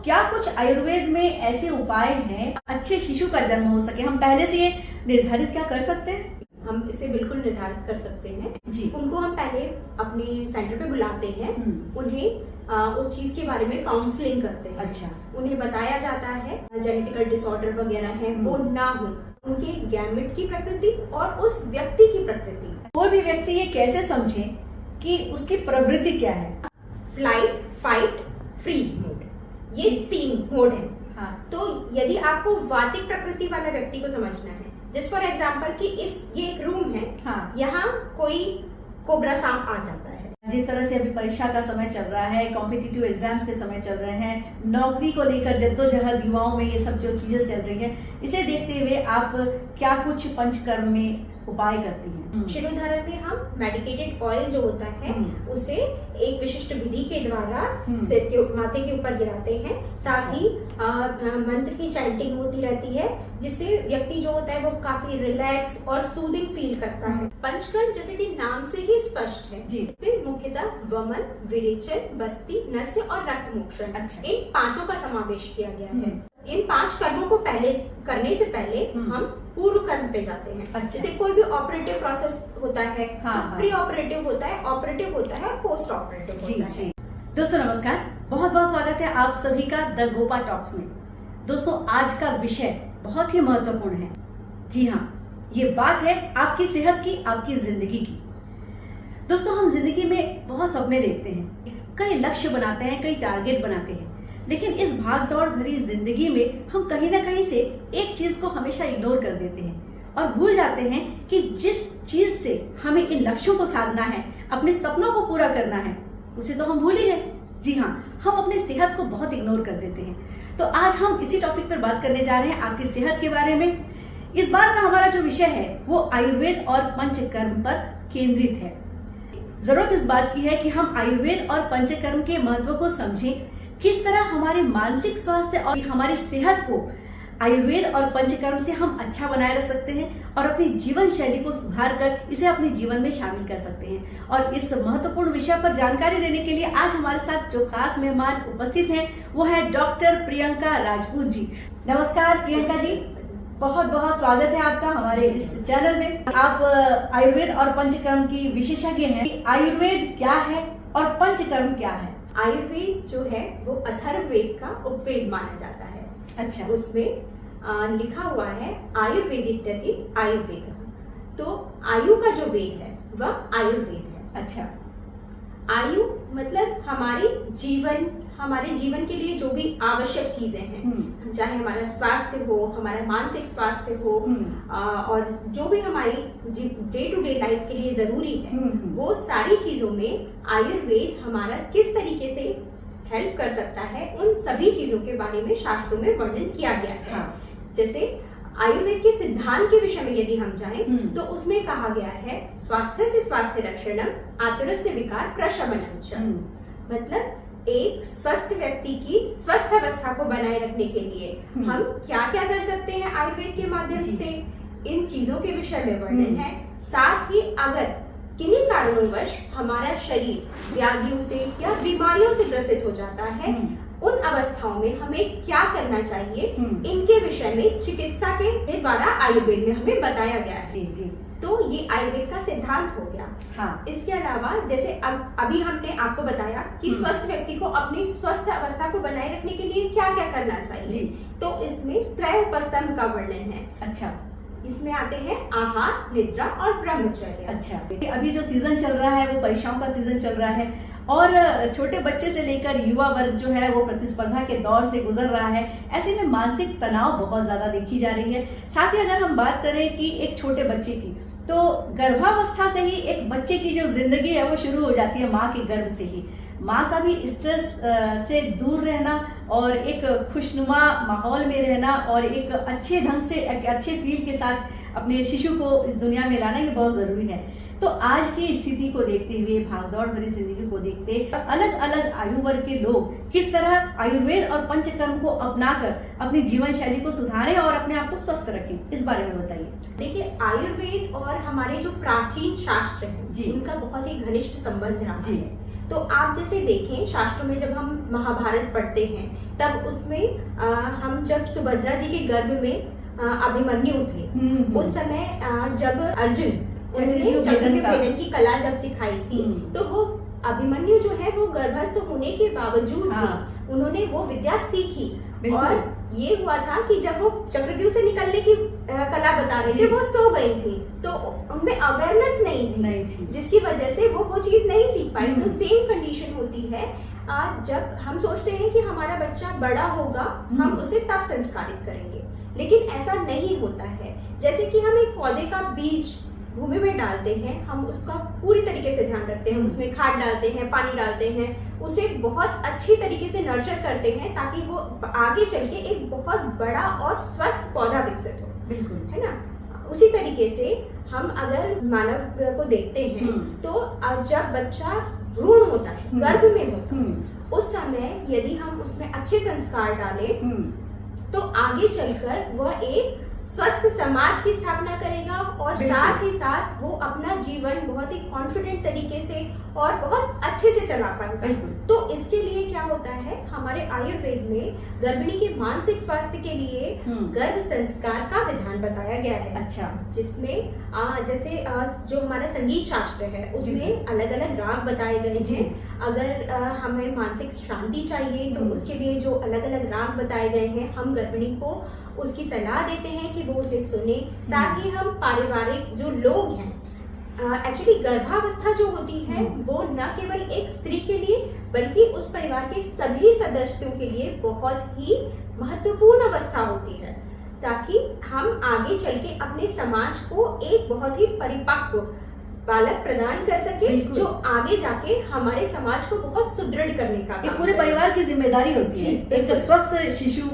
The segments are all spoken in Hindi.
क्या कुछ आयुर्वेद में ऐसे उपाय हैं अच्छे शिशु का जन्म हो सके? हम पहले से ये निर्धारित क्या कर सकते हैं? हम इसे बिल्कुल निर्धारित कर सकते हैं जी। उनको हम पहले अपने सेंटर पे बुलाते हैं, उन्हें उस चीज के बारे में काउंसलिंग करते हैं। अच्छा। उन्हें बताया जाता है जेनेटिकल डिसऑर्डर वगैरह है वो ना हो, उनके गैमेट की प्रकृति और उस व्यक्ति की प्रकृति। कोई भी व्यक्ति ये कैसे समझे कि उसकी प्रवृत्ति क्या है? फ्लाइट, फाइट, फ्रीज मोड, ये 3 मोड है। हाँ। तो यदि आपको वातिक प्रकृति वाला व्यक्ति को समझना है, जस्ट फॉर एग्जाम्पल कि ये एक रूम है, हाँ। यहाँ कोई कोबरा सांप आ जाता है। जिस तरह से अभी परीक्षा का समय चल रहा है, कॉम्पिटिटिव एग्जाम्स के समय चल रहे हैं, नौकरी को लेकर जद्दोजहद युवाओं में ये सब जो चीजें चल रही है, इसे देखते हुए आप क्या कुछ पंचकर्म में उपाय करती हैं? शिरोधारण में हम मेडिकेटेड ऑयल जो होता है उसे एक विशिष्ट विधि के द्वारा सिर के माथे के ऊपर गिराते हैं। साथ ही मंत्र की चैंटिंग होती रहती है, जिससे व्यक्ति जो होता है वो काफी रिलैक्स और सूदिंग फील करता है। पंचकर्म जैसे कि नाम से ही स्पष्ट है, इसमें मुख्यतः वमन, विरेचन, बस्ती, नस्य और रक्त मोक्षण, इन 5 का समावेश किया गया है। इन 5 कर्मों को पहले करने से पहले हम पूर्व कर्म पे जाते हैं। जैसे कोई भी ऑपरेटिव प्रोसेस होता है, तो प्री ऑपरेटिव होता है, ऑपरेटिव होता है, पोस्ट ऑपरेटिव होता है। दोस्तों नमस्कार, बहुत बहुत स्वागत है आप सभी का द गोपा टॉक्स में। दोस्तों आज का विषय बहुत ही महत्वपूर्ण है। जी हाँ, ये बात है आपकी सेहत की, आपकी जिंदगी की। दोस्तों हम जिंदगी में बहुत सपने देखते हैं, कई लक्ष्य बनाते हैं, कई टारगेट बनाते हैं, लेकिन इस भागदौड़ भरी जिंदगी में हम कहीं ना कहीं से एक चीज को हमेशा इग्नोर कर देते हैं और भूल जाते हैं कि जिस चीज से हमें इन लक्ष्यों को साधना है, अपने सपनों को पूरा करना है, उसे तो हम भूल ही गए। जी हाँ, हम अपनी सेहत को बहुत इग्नोर कर देते हैं। तो आज हम इसी टॉपिक पर बात करने जा रहे हैं, आपकी सेहत के बारे में। इस बार का हमारा जो विषय है वो आयुर्वेद और पंचकर्म पर केंद्रित है। जरूरत इस बात की है कि हम आयुर्वेद और पंचकर्म के महत्व को समझें, किस तरह हमारे मानसिक स्वास्थ्य और हमारी सेहत को आयुर्वेद और पंचकर्म से हम अच्छा बनाए रख सकते हैं और अपनी जीवन शैली को सुधार कर इसे अपने जीवन में शामिल कर सकते हैं। और इस महत्वपूर्ण विषय पर जानकारी देने के लिए आज हमारे साथ जो खास मेहमान उपस्थित हैं वो है डॉक्टर प्रियंका राजपूत जी। नमस्कार प्रियंका जी, बहुत बहुत स्वागत है आपका हमारे इस चैनल में। आप आयुर्वेद और पंचकर्म की विशेषज्ञ हैं। आयुर्वेद क्या है और पंचकर्म क्या है? आयुर्वेद जो है वो अथर्ववेद का उपवेद माना जाता है। अच्छा। उसमें लिखा हुआ है आयुर्वेद इत्यति आयुर्वेद। तो आयु का जो वेद है वह आयुर्वेद है। अच्छा। आयु मतलब हमारे जीवन के लिए जो भी आवश्यक चीजें हैं, चाहे हमारा स्वास्थ्य हो, हमारा मानसिक स्वास्थ्य हो, और जो भी हमारी डे टू डे लाइफ के लिए जरूरी है, वो सारी चीजों में आयुर्वेद हमारा किस तरीके से हेल्प कर सकता है, उन सभी चीजों के बारे में शास्त्रों में वर्णन किया गया है। जैसे आयुर्वेद के सिद्धांत के विषय में यदि हम जाएं तो उसमें कहा गया है स्वास्थ्य से स्वास्थ्य रक्षणम आतुरस्य विकार प्रशमनम। मतलब एक स्वस्थ व्यक्ति की स्वस्थ अवस्था को बनाए रखने के लिए हम क्या क्या कर सकते हैं आयुर्वेद के माध्यम से, इन चीजों के विषय में वर्णन है। साथ ही अगर किन्हीं कारणोंवश हमारा शरीर व्याधियों से या बीमारियों से ग्रसित हो जाता है, उन अवस्थाओं में हमें क्या करना चाहिए, इनके विषय में चिकित्सा के द्वारा आयुर्वेद में हमें बताया गया है। जी। तो ये आयुर्वेद का सिद्धांत हो गया। हाँ। इसके अलावा जैसे अभी हमने आपको बताया कि स्वस्थ व्यक्ति को अपनी स्वस्थ अवस्था को बनाए रखने के लिए क्या क्या करना चाहिए, तो इसमें त्रयोपस्तंभ का वर्णन है। अच्छा। इसमें आते हैं आहार, निद्रा और ब्रह्मचर्य। अच्छा। अभी जो सीजन चल रहा है वो परीक्षाओं का सीजन चल रहा है और छोटे बच्चे से लेकर युवा वर्ग जो है वो प्रतिस्पर्धा के दौर से गुजर रहा है। ऐसे में मानसिक तनाव बहुत ज्यादा देखी जा रही है। साथ ही अगर हम बात करें कि एक छोटे बच्चे की, तो गर्भावस्था से ही एक बच्चे की जो जिंदगी है वो शुरू हो जाती है माँ के गर्भ से ही। माँ का भी स्ट्रेस से दूर रहना और एक खुशनुमा माहौल में रहना और एक अच्छे ढंग से एक अच्छे फील के साथ अपने शिशु को इस दुनिया में लाना ये बहुत जरूरी है। तो आज की स्थिति को देखते हुए, भागदौड़ भरी जिंदगी को देखते, अलग अलग आयु वर्ग के लोग किस तरह आयुर्वेद और पंचकर्म को अपनाकर अपनी जीवन शैली को सुधारें और अपने आप को स्वस्थ रखें, इस बारे में बताइए। देखिए, आयुर्वेद और हमारे जो प्राचीन शास्त्र हैं उनका बहुत ही घनिष्ठ संबंध रहा है। तो आप जैसे देखें शास्त्रों में जब हम महाभारत पढ़ते हैं तब उसमें हम जब सुभद्रा जी के गर्भ में अभिमन्यु थे, उस समय जब अर्जुन चक्रव्यूह भेदन की कला जब सिखाई थी तो वो अभिमन्यु जो है वो गर्भस्थ होने के बावजूद भी उन्होंने वो विद्या सीखी। और ये हुआ था कि जब वो चक्रव्यूह से निकलने की कला बता रहे थे वो सो गई थी, तो उनमें अवेयरनेस नहीं थी जिसकी वजह से वो चीज नहीं सीख पाई। तो सेम कंडीशन होती है जब हम सोचते हैं कि हमारा बच्चा बड़ा होगा हम उसे तब संस्कारित करेंगे, लेकिन ऐसा नहीं होता है। जैसे कि हम एक पौधे का बीज भूमि में डालते हैं, हम उसका पूरी तरीके से ध्यान रखते हैं, उसमें खाद डालते हैं, पानी डालते हैं, उसे बहुत अच्छी तरीके से नर्चर करते हैं ताकि वो आगे चल के एक बहुत बड़ा और स्वस्थ पौधा विकसित हो। बिल्कुल, है ना। उसी तरीके से हम अगर मानव को देखते हैं तो जब बच्चा भ्रूण होता है, गर्भ में होता है, उस समय यदि हम उसमें अच्छे संस्कार डालें तो आगे चलकर वह एक स्वस्थ समाज की स्थापना करेगा और साथ ही साथ वो अपना जीवन बहुत ही कॉन्फिडेंट तरीके से और बहुत अच्छे से चला पाएगा। तो इसके लिए क्या होता है, हमारे आयुर्वेद में गर्भिणी के मानसिक स्वास्थ्य के लिए गर्भ संस्कार का विधान बताया गया है। अच्छा, जिसमें जैसे जो हमारा संगीत शास्त्र है उसमें अलग अलग राग बताए गए हैं। अगर हमें मानसिक शांति चाहिए तो उसके लिए जो अलग अलग राग बताए गए हैं हम गर्भिणी को उसकी सलाह देते हैं कि वो उसे सुने। साथ ही हम पारिवारिक जो लोग हैं, एक्चुअली गर्भावस्था जो होती है वो न केवल एक स्त्री के लिए बल्कि उस परिवार के सभी सदस्यों के लिए बहुत ही महत्वपूर्ण अवस्था होती है, ताकि हम आगे चल के अपने समाज को एक बहुत ही परिपक्व बालक प्रदान कर सके जो आगे जाके हमारे समाज को बहुत सुदृढ़ करने का काम पूरे परिवार की जिम्मेदारी होती है, एक स्वस्थ शिशु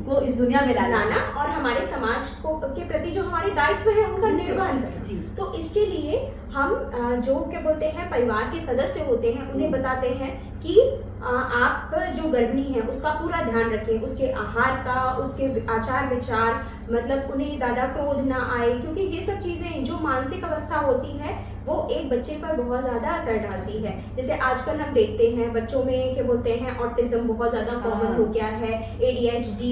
को इस दुनिया में लाना और हमारे समाज को के प्रति जो हमारे दायित्व है उनका निर्वहन करना। तो इसके लिए हम जो क्या बोलते हैं परिवार के सदस्य होते हैं उन्हें बताते हैं कि आप जो गर्भिणी है उसका पूरा ध्यान रखें, उसके आहार का, उसके आचार विचार, मतलब उन्हें ज्यादा क्रोध ना आए, क्योंकि ये सब चीजें जो मानसिक अवस्था होती है वो एक बच्चे पर बहुत ज्यादा असर डालती है। जैसे आजकल हम देखते हैं बच्चों में क्या बोलते हैं ऑटिज्म बहुत ज्यादा कॉमन हो गया है, ADHD,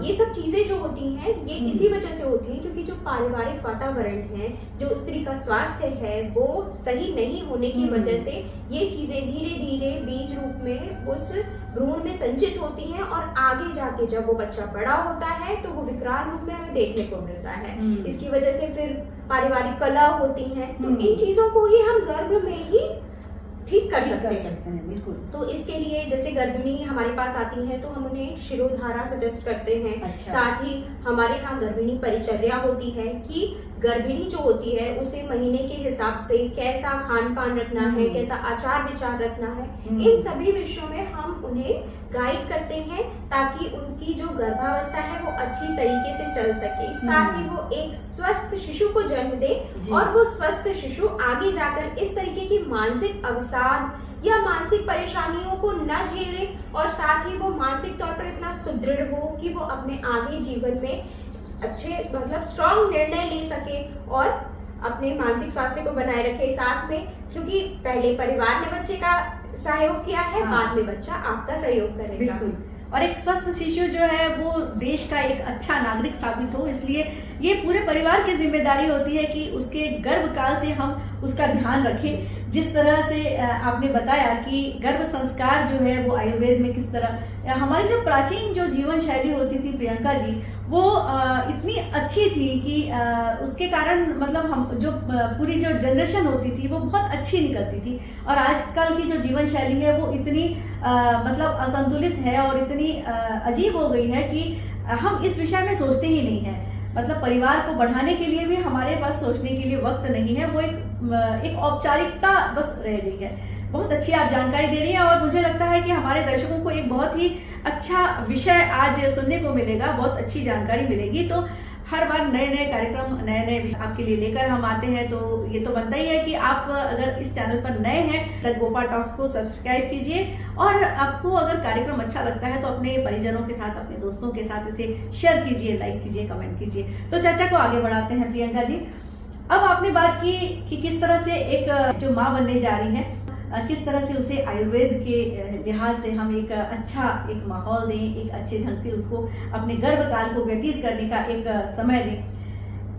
ये सब चीजें जो होती हैं ये इसी वजह से होती है क्योंकि जो पारिवारिक वातावरण है, जो स्त्री का स्वास्थ्य है वो सही नहीं होने की वजह से ये चीजें धीरे धीरे बीज रूप में उस भ्रूण में संचित होती हैं और आगे जाके जब वो बच्चा बड़ा होता है तो वो विकराल रूप में हमें देखने को मिलता है। इसकी वजह से फिर पारिवारिक कलह होती हैं, तो इन चीजों को ही हम गर्भ में ही ठीक कर सकते हैं। बिल्कुल। तो इसके लिए जैसे गर्भिणी हमारे पास आती है तो हम उन्हें शिरोधारा सजेस्ट करते हैं। अच्छा। साथ ही हमारे यहाँ गर्भिणी परिचर्या होती है कि गर्भिणी जो होती है उसे महीने के हिसाब से कैसा खान पान रखना है, कैसा आचार विचार रखना है, इन सभी विषयों में हम उन्हें गाइड करते हैं ताकि उनकी जो गर्भावस्था है वो अच्छी तरीके से चल सके, साथ ही वो एक स्वस्थ शिशु को जन्म दे और वो स्वस्थ शिशु आगे जाकर इस तरीके की मानसिक अवसाद या मानसिक परेशानियों को न झेले और साथ ही वो मानसिक तौर पर इतना सुदृढ़ हो कि वो अपने आगे जीवन में अच्छे मतलब स्ट्रॉन्ग निर्णय ले सके और अपने मानसिक स्वास्थ्य को बनाए रखे। साथ में क्योंकि पहले परिवार ने बच्चे का सहयोग किया है, बाद में बच्चा आपका सहयोग करेगा। बिल्कुल। और एक स्वस्थ शिशु जो है वो देश का एक अच्छा नागरिक साबित हो, इसलिए ये पूरे परिवार की जिम्मेदारी होती है कि उसके गर्भकाल से हम उसका ध्यान रखें। जिस तरह से आपने बताया कि गर्भ संस्कार जो है वो आयुर्वेद में किस तरह, हमारी जो प्राचीन जो जीवन शैली होती थी प्रियंका जी, वो इतनी अच्छी थी कि उसके कारण मतलब हम जो पूरी जो जनरेशन होती थी वो बहुत अच्छी निकलती थी। और आजकल की जो जीवन शैली है वो इतनी मतलब असंतुलित है और इतनी अजीब हो गई है कि हम इस विषय में सोचते ही नहीं है। मतलब परिवार को बढ़ाने के लिए भी हमारे पास सोचने के लिए वक्त नहीं है, वो एक औपचारिकता बस रह गई है। बहुत अच्छी आप जानकारी दे रही हैं और मुझे लगता है कि हमारे दर्शकों को एक बहुत ही अच्छा विषय आज सुनने को मिलेगा, बहुत अच्छी जानकारी मिलेगी। तो हर बार नए नए कार्यक्रम, नए नए विषय आपके लिए लेकर हम आते हैं, तो ये तो बनता ही है कि आप अगर इस चैनल पर नए हैं द गोपा टॉक्स को सब्सक्राइब कीजिए और आपको अगर कार्यक्रम अच्छा लगता है तो अपने परिजनों के साथ, अपने दोस्तों के साथ इसे शेयर कीजिए, लाइक कीजिए, कमेंट कीजिए। तो चर्चा को आगे बढ़ाते हैं प्रियंका जी। अब आपने बात की कि किस तरह से एक जो माँ बनने जा रही है किस तरह से उसे आयुर्वेद के लिहाज से हम एक अच्छा एक माहौल दें, एक अच्छे ढंग से उसको अपने गर्भकाल को व्यतीत करने का एक समय दें।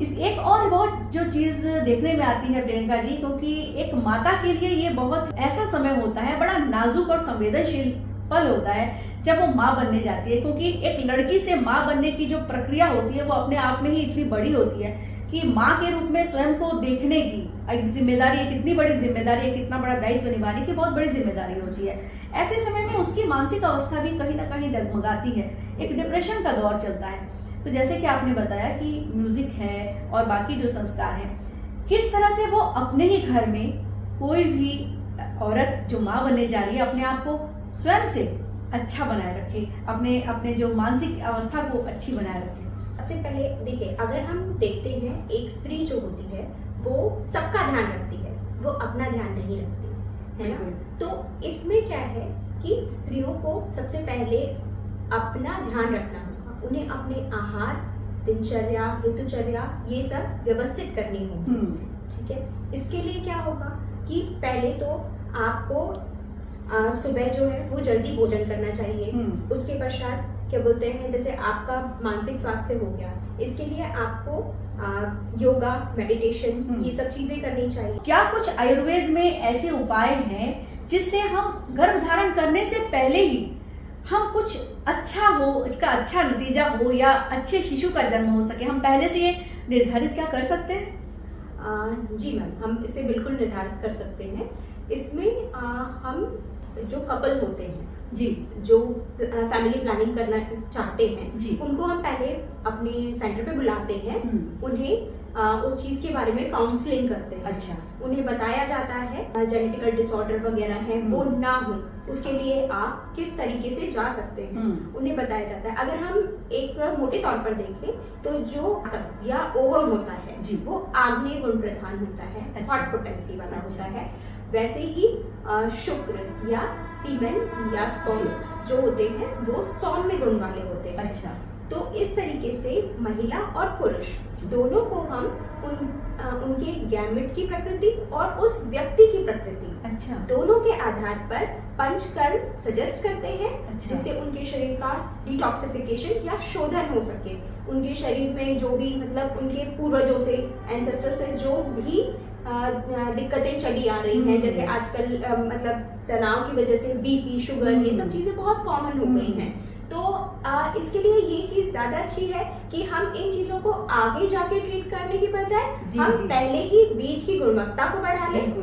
इस एक और बहुत जो चीज़ देखने में आती है प्रियंका जी, क्योंकि एक माता के लिए ये बहुत ऐसा समय होता है, बड़ा नाजुक और संवेदनशील पल होता है जब वो माँ बनने जाती है, क्योंकि एक लड़की से माँ बनने की जो प्रक्रिया होती है वो अपने आप में ही इतनी बड़ी होती है कि माँ के रूप में स्वयं को देखने की एक जिम्मेदारी, एक इतनी बड़ी जिम्मेदारी, एक इतना बड़ा दायित्व निभाने की बहुत बड़ी जिम्मेदारी होती है। ऐसे समय में उसकी मानसिक अवस्था भी कहीं ना कहीं डगमगाती है, एक डिप्रेशन का दौर चलता है। तो जैसे कि आपने बताया कि म्यूजिक है और बाकी जो संस्कार हैं, किस तरह से वो अपने ही घर में कोई भी औरत जो माँ बनने जा रही है अपने आप को स्वयं से अच्छा बनाए रखे, अपने जो मानसिक अवस्था को अच्छी बनाए रखे। सबसे पहले देखिए, अगर हम देखते हैं एक स्त्री जो होती है वो सबका ध्यान रखती है, वो अपना ध्यान नहीं रखती है ना। तो इसमें क्या है कि स्त्रियों को सबसे पहले अपना ध्यान रखना होगा, उन्हें अपने आहार, दिनचर्या, ऋतुचर्या ये सब व्यवस्थित करनी होगी। ठीक है, इसके लिए क्या होगा कि पहले तो आपको सुबह जो है वो जल्दी भोजन करना चाहिए। उसके पश्चात क्या बोलते हैं, जैसे आपका मानसिक स्वास्थ्य हो गया, इसके लिए आपको योगा, मेडिटेशन ये सब चीजें करनी चाहिए। क्या कुछ आयुर्वेद में ऐसे उपाय हैं जिससे हम गर्भ धारण करने से पहले ही हम कुछ अच्छा हो, इसका अच्छा नतीजा हो या अच्छे शिशु का जन्म हो सके, हम पहले से ये निर्धारित क्या कर सकते हैं? जी मैम, हम इसे बिल्कुल निर्धारित कर सकते हैं। इसमें हम जो कपल होते हैं जी, जो फैमिली प्लानिंग करना चाहते हैं जी, उनको हम पहले अपने सेंटर पे बुलाते हैं, उन्हें उस चीज के बारे में काउंसलिंग करते हैं। अच्छा, उन्हें बताया जाता है जेनेटिकल डिसऑर्डर वगैरह है वो ना हो, उसके लिए आप किस तरीके से जा सकते हैं उन्हें बताया जाता है। अगर हम एक मोटे तौर पर देखें तो जो या ओवम होता है जी, वो आग्नेय गुण प्रधान होता है, अच्छा, हॉट पोटेंसी वाला होता है। वैसे ही शुक्र या सीमेन या स्पर्म जो होते हैं वो सौम्य गुण वाले होते हैं। अच्छा, तो इस तरीके से महिला और पुरुष दोनों को हम उनके गैमेट की प्रकृति और उस व्यक्ति की प्रकृति, अच्छा, दोनों के आधार पर पंचकर्म सजेस्ट करते हैं। अच्छा, जिससे उनके शरीर का डिटॉक्सिफिकेशन या शोधन हो सके, उनके शरीर में जो भी मतलब उनके पूर्वजों से, एंसेस्टर से जो भी दिक्कतें चली आ रही हैं, जैसे आजकल मतलब तनाव की वजह से बीपी, शुगर ये सब चीजें बहुत कॉमन हो गई हैं। तो इसके लिए ये चीज ज्यादा अच्छी है कि हम इन चीजों को आगे जाके ट्रीट करने की बजाय हम पहले ही बीज की गुणवत्ता को बढ़ा लें,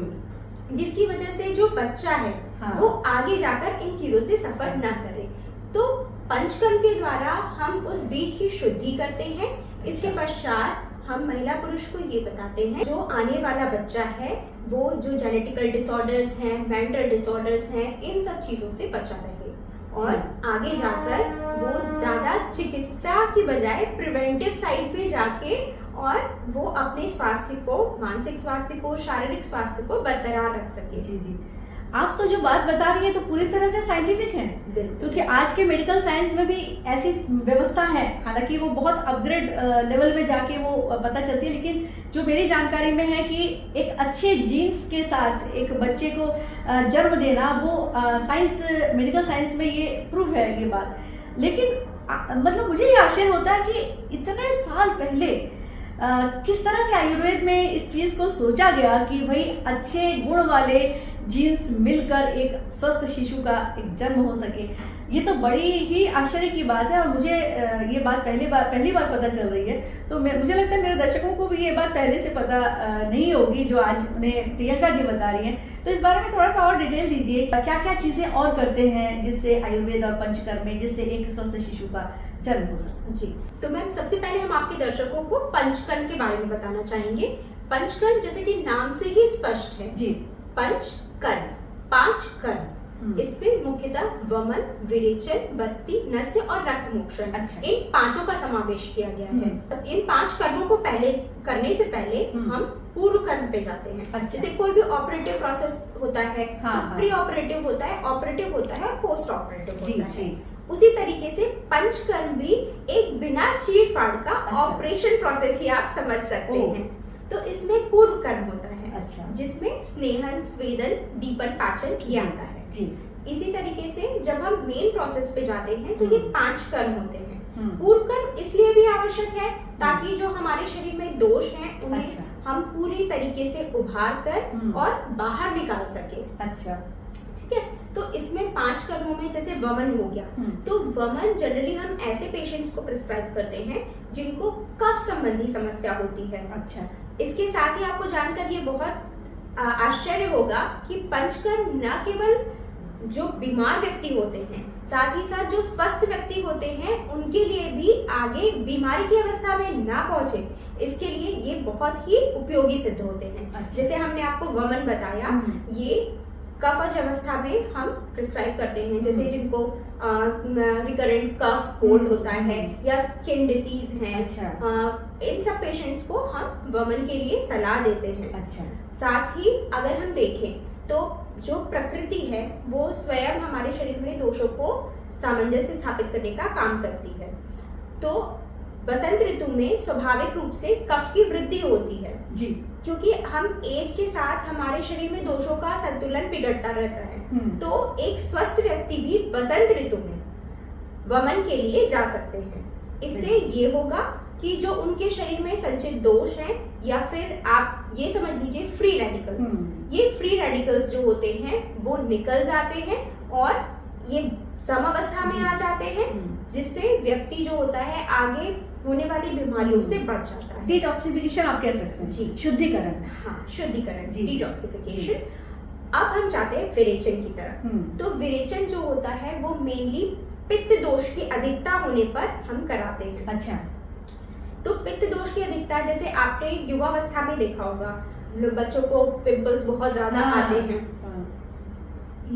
जिसकी वजह से जो बच्चा है वो आगे जाकर इन चीजों से सफर ना करे। तो पंचकर्म के द्वारा हम उस बीज की शुद्धि करते हैं। इसके पश्चात हम महिला पुरुष को ये बताते हैं जो आने वाला बच्चा है वो जो जेनेटिकल डिसऑर्डर्स हैं, मेंटल डिसऑर्डर्स हैं, इन सब चीजों से बचा रहे और आगे जाकर वो ज्यादा चिकित्सा की बजाय प्रिवेंटिव साइड पे जाके और वो अपने स्वास्थ्य को, मानसिक स्वास्थ्य को, शारीरिक स्वास्थ्य को बरकरार रख सके। जी जी, आप तो जो बात बता रही है तो पूरी तरह से साइंटिफिक है, क्योंकि आज के मेडिकल साइंस में भी ऐसी व्यवस्था है। हालांकि वो बहुत अपग्रेड लेवल में जाके वो पता चलती है, लेकिन जो मेरी जानकारी में है कि एक अच्छे जीन्स के साथ एक बच्चे को जन्म देना, वो साइंस, मेडिकल साइंस में ये प्रूव है ये बात। लेकिन मतलब मुझे ये आश्चर्य होता है कि इतने साल पहले किस तरह से आयुर्वेद में इस चीज को सोचा गया कि भाई अच्छे गुण वाले जीन्स मिलकर एक स्वस्थ शिशु का एक जन्म हो सके। ये तो बड़ी ही आश्चर्य की बात है और मुझे ये बात पहली बार पता चल रही है। तो मुझे लगता है मेरे दर्शकों को भी ये बात पहले से पता नहीं होगी जो आज उन्हें प्रियंका जी बता रही हैं। तो इस बारे में थोड़ा सा और डिटेल दीजिए, क्या क्या चीजें और करते हैं जिससे आयुर्वेद और पंचकर्म में जिससे एक स्वस्थ शिशु का जन्म हो सके। जी, तो मैम सबसे पहले हम आपके दर्शकों को पंचकर्म के बारे में बताना चाहेंगे। पंचकर्म जैसे कि नाम से ही स्पष्ट है जी, पंचकर्म, 5 कर्म। इसमें मुख्यतः वमन, विरेचन, बस्ती, नस्य और रक्त मोक्षण, इन 5 का समावेश किया गया है। इन 5 कर्मों को पहले करने से पहले हम पूर्व कर्म पे जाते हैं। जैसे कोई भी ऑपरेटिव प्रोसेस होता है, प्री ऑपरेटिव होता है, ऑपरेटिव होता है, पोस्ट ऑपरेटिव होता है। उसी तरीके से पंचकर्म भी एक बिना चीर फाड़ का ऑपरेशन प्रोसेस ही आप समझ सकते हैं। तो इसमें पूर्व कर्म होता है। अच्छा। जिसमें स्नेहन, स्वेदन, दीपन, पाचन ये आता है जी। इसी तरीके से जब हम मेन प्रोसेस पे जाते हैं तो ये 5 कर्म होते हैं। पूर्व कर्म इसलिए भी आवश्यक है ताकि जो हमारे शरीर में दोष हैं उन्हें अच्छा। हम पूरी तरीके से उभार कर और बाहर निकाल सके। अच्छा। ठीक है, तो इसमें 5 कर्मों में जैसे वमन हो गया, तो वमन जनरली हम ऐसे पेशेंट्स को प्रिस्क्राइब करते हैं जिनको कफ संबंधी समस्या होती है। अच्छा। इसके साथ ही आपको जानकर ये बहुत आश्चर्य होगा कि पंचकर्म न केवल जो बीमार व्यक्ति होते हैं, साथ ही साथ जो स्वस्थ व्यक्ति होते हैं उनके लिए भी आगे बीमारी की अवस्था में ना पहुंचे इसके लिए ये बहुत ही उपयोगी सिद्ध होते हैं। अच्छा। जैसे हमने आपको वमन बताया, ये कफज अवस्था में हम प्रिस्क्राइब करते हैं, जैसे जिनको रिकरेंट कफ कोल्ड होता है या स्किन डिसीज है। अच्छा। इन सब पेशेंट्स को हम वमन के लिए सलाह देते हैं। अच्छा। साथ ही अगर हम देखें तो जो प्रकृति है वो स्वयं हमारे शरीर में दोषों को सामंजस्य स्थापित करने का काम करती है। तो बसंत ऋतु में स्वाभाविक रूप से कफ की वृद्धि होती है जी, क्योंकि हम एज के साथ हमारे शरीर में दोषों का संतुलन बिगड़ता रहता है। तो एक स्वस्थ व्यक्ति भी बसंत ऋतु में वमन के लिए जा सकते हैं। इससे ये होगा कि जो उनके शरीर में संचित दोष हैं या फिर आप ये समझ लीजिए फ्री रेडिकल्स, ये फ्री रेडिकल्स जो होते हैं वो निकल जाते हैं और ये समावस्था में आ जाते हैं, जिससे व्यक्ति जो होता है आगे होने वाली बीमारियों से बच जाता है। डिटॉक्सिफिकेशन आप कह सकते हैं जी, शुद्धिकरण। हाँ, शुद्धिकरण, जी, डिटॉक्सिफिकेशन। अब हम जाते हैं विरेचन की तरफ। तो विरेचन जो होता है वो मेनली पित्त दोष की अधिकता होने पर हम कराते हैं। अच्छा। तो पित्त दोष की अधिकता जैसे आपने युवावस्था में देखा होगा, बच्चों को पिंपल्स बहुत ज्यादा आते हैं,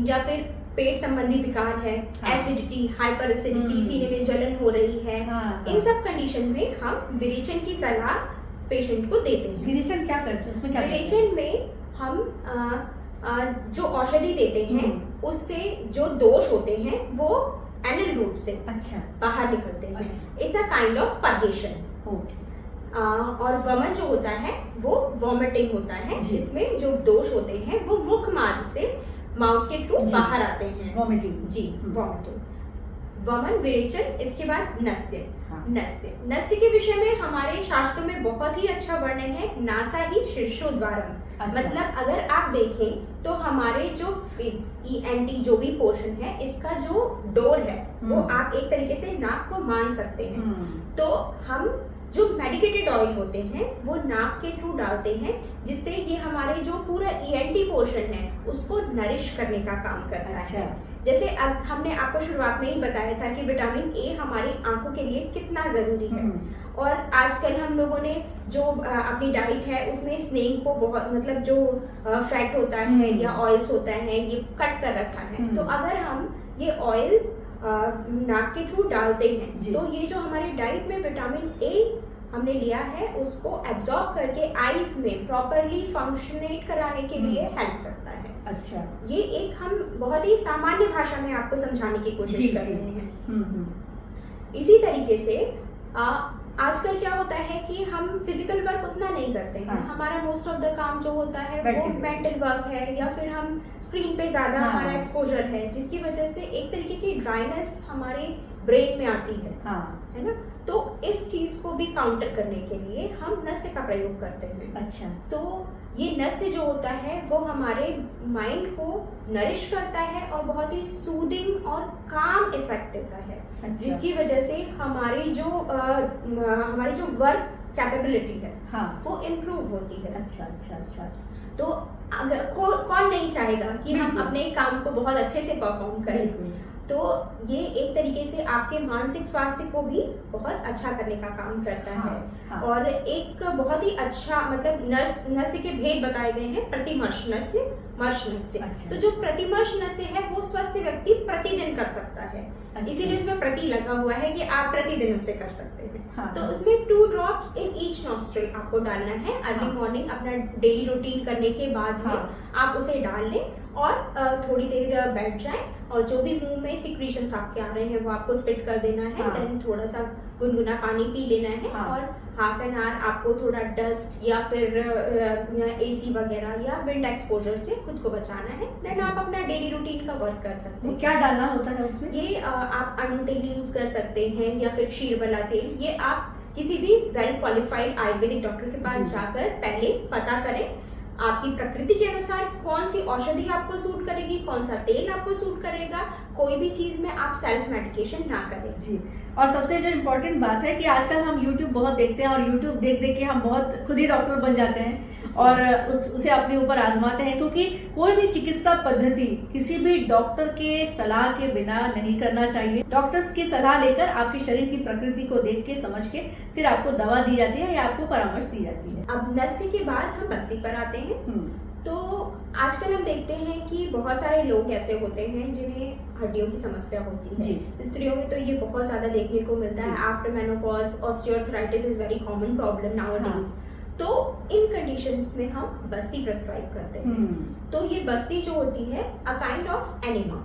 या फिर पेट संबंधी विकार है, एसिडिटी, हाइपर एसिडिटी, सीने में जलन हो रही है, इन सब कंडीशन में हम विरेचन की सलाह पेशेंट को देते हैं। विरेचन क्या करते हैं? उसमें क्या विरेचन में हम जो औषधि देते हैं उससे जो दोष होते हैं वो एनल रूट से अच्छा बाहर निकलते हैं। अच्छा। It's a kind of purgation. और वमन जो होता है वो वॉमिटिंग होता है, जिसमें जो दोष होते हैं वो मुख मार्ग से माउथ के थ्रू बाहर आते हैं। वॉमिटिंग। जी, वॉमिटिंग, वमन, विरेचन। इसके बाद नस्य। नस्य के विषय में हमारे शास्त्रों में बहुत ही अच्छा वर्णन है, नासा ही शीर्षोद्वारम। अच्छा। मतलब अगर आप देखें तो हमारे जो फिक्स ENT जो भी पोर्शन है, इसका जो डोर है वो आप एक तरीके से नाक को मान सकते हैं। तो हम जो मेडिकेटेड ऑयल होते हैं वो नाक के थ्रू डालते हैं, जिससे ये हमारे जो पूरा ENT पोर्शन है उसको नरिश करने का काम करता है। जैसे अब हमने आपको शुरुआत में ही बताया था कि विटामिन ए हमारी आंखों के लिए कितना जरूरी है, और आजकल हम लोगों ने जो अपनी डाइट है उसमें स्नेक को बहुत, मतलब जो फैट होता है या ऑयल्स होता है, ये कट कर रखा है। तो अगर हम ये ऑयल नाक के थ्रू डालते हैं तो ये जो हमारी डाइट में विटामिन ए हमने लिया है उसको एब्जॉर्ब करके आईज में प्रॉपरली फंक्शनेट कराने के लिए हेल्प करता है। अच्छा। ये एक हम बहुत ही सामान्य भाषा में आपको समझाने की कोशिश कर रहे हैं। इसी तरीके से आजकल क्या होता है कि हम फिजिकल वर्क उतना नहीं करते हैं। हमारा मोस्ट ऑफ द काम जो होता है वो मेंटल वर्क है, या फिर हम स्क्रीन पे ज्यादा हमारा एक्सपोजर है, जिसकी वजह से एक तरीके की ड्राइनेस हमारे ब्रेन में आती है ना। तो इस चीज को भी काउंटर करने के लिए हम नस्य का प्रयोग करते हैं। अच्छा। तो ये नस्य जो होता है वो हमारे माइंड को नरिश करता है और बहुत ही सूदिंग और काम इफेक्ट देता है। अच्छा। जिसकी वजह से हमारी जो वर्क कैपेबिलिटी है वो इम्प्रूव होती है। अच्छा अच्छा अच्छा। तो अगर कौन नहीं चाहेगा कि हम अपने काम को बहुत अच्छे से परफॉर्म करें। तो ये एक तरीके से आपके मानसिक स्वास्थ्य को भी बहुत अच्छा करने का काम करता है। और एक बहुत ही अच्छा, मतलब नस्य के भेद बताए गए हैं, प्रतिमर्श नस्य, मर्श नस्य। अच्छा। तो जो प्रतिमर्श नस्य है वो स्वस्थ व्यक्ति प्रतिदिन कर सकता है। अच्छा। इसीलिए उसमें प्रति लगा हुआ है कि आप प्रतिदिन उसे कर सकते हैं। तो उसमें 2 drops इन ईच नॉस्ट्रिल आपको डालना है। अर्ली मॉर्निंग अपना डेली रूटीन करने के बाद में आप उसे डाल लें और थोड़ी देर बैठ जाएं, और जो भी मुंह में सिक्रीशंस आपके आ रहे हैं वो आपको स्पिट कर देना है। हाँ। देन थोड़ा सा गुनगुना पानी पी लेना है। हाँ। और हाफ एन आवर आपको थोड़ा डस्ट या फिर एसी वगैरह या विंड एक्सपोजर से खुद को बचाना है। देन आप अपना डेली रूटीन का वर्क कर सकते वो हैं। क्या डालना होता है उसमें? ये आप अनु तेल यूज कर सकते हैं या फिर क्षीर वाला तेल। ये आप किसी भी वेल क्वालिफाइड आयुर्वेदिक डॉक्टर के पास जी। जाकर पहले पता करें आपकी प्रकृति के अनुसार कौन सी औषधि आपको सूट करेगी, कौन सा तेल आपको सूट करेगा। कोई भी चीज में आप सेल्फ मेडिकेशन ना करें। जी। और सबसे जो इम्पोर्टेंट बात है कि आजकल हम YouTube बहुत देखते हैं और YouTube देख देख के हम बहुत खुद ही डॉक्टर बन जाते हैं और उसे अपने ऊपर आजमाते हैं, क्योंकि कोई भी चिकित्सा पद्धति किसी भी डॉक्टर के सलाह के बिना नहीं करना चाहिए। डॉक्टर्स की सलाह लेकर आपके शरीर की प्रकृति को देख के समझ के फिर आपको दवा दी जाती है या आपको परामर्श दी जाती है। अब नस्य के बाद हम बस्ती पर आते हैं। तो आजकल हम देखते हैं कि बहुत सारे लोग ऐसे होते हैं जिन्हें हड्डियों की समस्या होती है। जी। स्त्रियों में तो ये बहुत ज्यादा देखने को मिलता है। After menopause osteoarthritis is very common problem nowadays. तो इन कंडीशंस में हम बस्ती प्रेस्क्राइब करते हैं। तो ये बस्ती जो होती है अ काइंड ऑफ एनिमा,